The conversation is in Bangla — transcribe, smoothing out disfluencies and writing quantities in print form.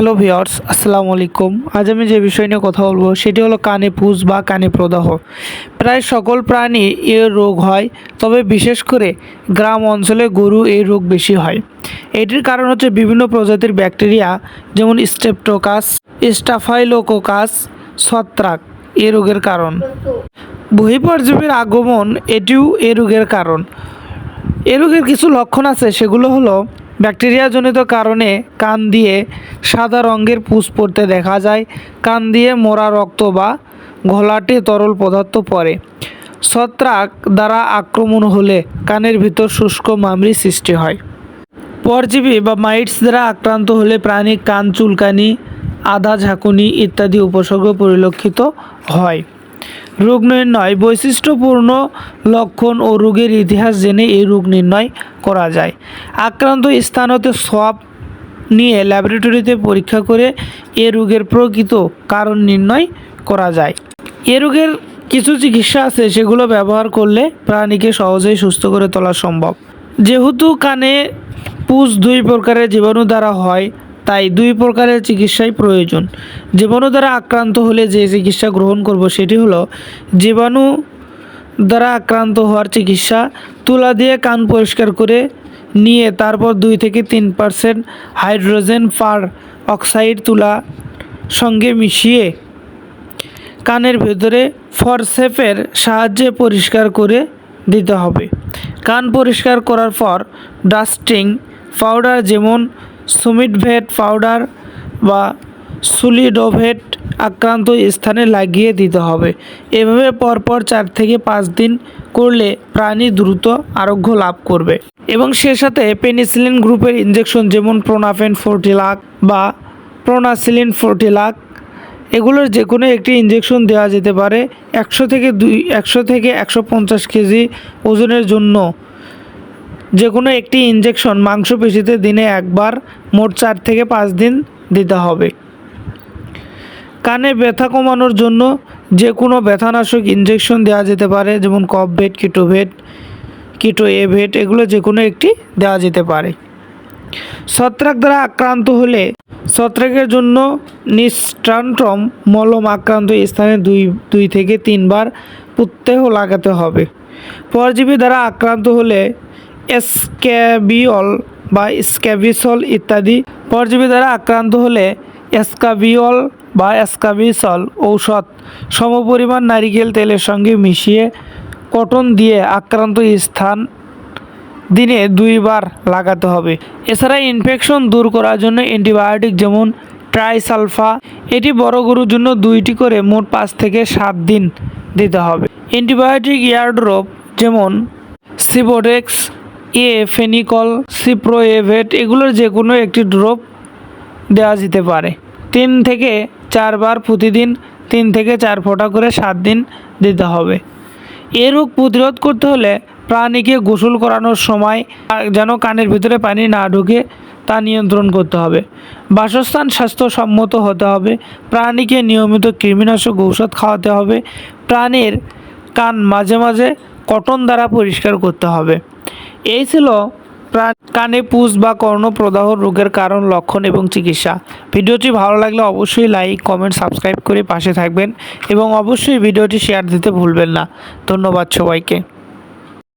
হ্যালো ভিউয়ার্স, আসসালামু আলাইকুম। আজ আমি যে বিষয় নিয়ে কথা বলবো সেটি হলো কানে পুজ বা কানে প্রদাহ। প্রায় সকল প্রাণী এর রোগ হয়, তবে বিশেষ করে গ্রাম অঞ্চলে গরু এই রোগ বেশি হয়। এটির কারণ হচ্ছে বিভিন্ন প্রজাতির ব্যাকটেরিয়া, যেমন স্ট্রেপ্টোকাস, স্টাফাইলোকোকাস, ছত্রাক এ রোগের কারণ। বহিঃপরজীবীর আগমন এটিও এ রোগের কারণ। এ রোগের কিছু লক্ষণ আছে, সেগুলো হলো ব্যাকটেরিয়াজনিত কারণে কান দিয়ে সাদা রঙের পুঁজ পড়তে দেখা যায়, কান দিয়ে মোড়া রক্ত বা ঘোলাটে তরল পদার্থ পড়ে। ছত্রাক দ্বারা আক্রমণ হলে কানের ভিতর শুষ্ক মামড়ি সৃষ্টি হয়। পরজীবী বা মাইটস দ্বারা আক্রান্ত হলে প্রাণী কান চুলকানি, আধা ঝাঁকুনি ইত্যাদি উপসর্গ পরিলক্ষিত হয়। রোগ নির্ণয়, বৈশিষ্ট্যপূর্ণ লক্ষণ ও রোগের ইতিহাস জেনে এই রোগ নির্ণয় করা যায়। আক্রান্ত স্থান হতে সোয়াব নিয়ে ল্যাবরেটরিতে পরীক্ষা করে এ রোগের প্রকৃত কারণ নির্ণয় করা যায়। এ রোগের কিছু চিকিৎসা আছে, সেগুলো ব্যবহার করলে প্রাণীকে সহজেই সুস্থ করে তোলা সম্ভব। যেহেতু কানে পুঁজ দুই প্রকারের জীবাণু দ্বারা হয়, তাই দুই প্রকারের চিকিৎসাই প্রয়োজন। জীবাণু দ্বারা আক্রান্ত হলে যে চিকিৎসা গ্রহণ করব সেটি হলো জীবাণু দ্বারা আক্রান্ত হওয়ার চিকিৎসা। তুলা দিয়ে কান পরিষ্কার করে নিয়ে তারপর 2 থেকে 3% হাইড্রোজেন পার অক্সাইড তুলা সঙ্গে মিশিয়ে কানের ভেতরে ফরসেপের সাহায্যে পরিষ্কার করে দিতে হবে। কান পরিষ্কার করার পর ডাস্টিং পাউডার, যেমন সুমিটভেট পাউডার বা সুলিডোভেট আক্রান্ত স্থানে লাগিয়ে দিতে হবে। এভাবে পরপর 4 থেকে 5 দিন করলে প্রাণী দ্রুত আরোগ্য লাভ করবে। এবং সে সাথে পেনিসিলিন গ্রুপের ইনজেকশন, যেমন প্রোনাফেন 40 লাখ বা প্রোনাসিলিন 40 লাখ, এগুলোর যে কোনো একটি ইনজেকশন দেওয়া যেতে পারে 100 থেকে 150 কেজি ওজনের জন্য। যে কোনো একটি ইনজেকশন মাংসপেশিতে দিনে একবার, মোট 4 থেকে 5 দিন দিতে হবে। কানে ব্যথা কমানোর জন্য যে কোনো ব্যথানাশক ইনজেকশন দেওয়া যেতে পারে, যেমন কফভেট, কিটো এভেট, এগুলো যে কোনো একটি দেওয়া যেতে পারে। ছত্রাক দ্বারা আক্রান্ত হলে ছত্রাকের জন্য নিস্টান্ট্রম মলম আক্রান্ত স্থানে 2 থেকে 3 বার প্রত্যহ লাগাতে হবে। পরজীবী দ্বারা আক্রান্ত হলে স্ক্যাবিয়ল বা স্ক্যাবিসল ইত্যাদি। পরজীবী দ্বারা আক্রান্ত হলে স্ক্যাবিয়ল বা স্ক্যাবিসল ঔষধ সমপরিমাণ নারিকেল তেলের সঙ্গে মিশিয়ে কটন দিয়ে আক্রান্ত স্থান দিনে 2 বার লাগাতে হবে। এছাড়া ইনফেকশন দূর করার জন্য অ্যান্টিবায়োটিক, যেমন ট্রাইসালফা, এটি বড় গরুর জন্য 2টি করে মোট 5 থেকে 7 দিন দিতে হবে। অ্যান্টিবায়োটিক ইয়ারড্রপ, যেমন সিবোডেক্স, ফেনিকল, সিপ্রোএভেট, এগুলোর যে কোনো একটি ড্রপ দেওয়া যেতে পারে। 3 থেকে 4 বার প্রতিদিন 3 থেকে 4 ফোঁটা করে 7 দিন দিতে হবে। এ রোগ প্রতিরোধ করতে হলে প্রাণীকে গোসল করানোর সময় যেন কানের ভিতরে পানি না ঢোকে তা নিয়ন্ত্রণ করতে হবে। বাসস্থান স্বাস্থ্যসম্মত হতে হবে। প্রাণীকে নিয়মিত কৃমিনাশক ঔষধ খাওয়াতে হবে। প্রাণীর কান মাঝে মাঝে কটন দ্বারা পরিষ্কার করতে হবে। এই ছিল কানে পুঁজ বা কর্ণপ্রদাহ রোগের কারণ, লক্ষণ এবং চিকিৎসা। ভিডিওটি ভালো লাগলে অবশ্যই লাইক, কমেন্ট, সাবস্ক্রাইব করে পাশে থাকবেন এবং অবশ্যই ভিডিওটি শেয়ার দিতে ভুলবেন না। ধন্যবাদ সবাইকে।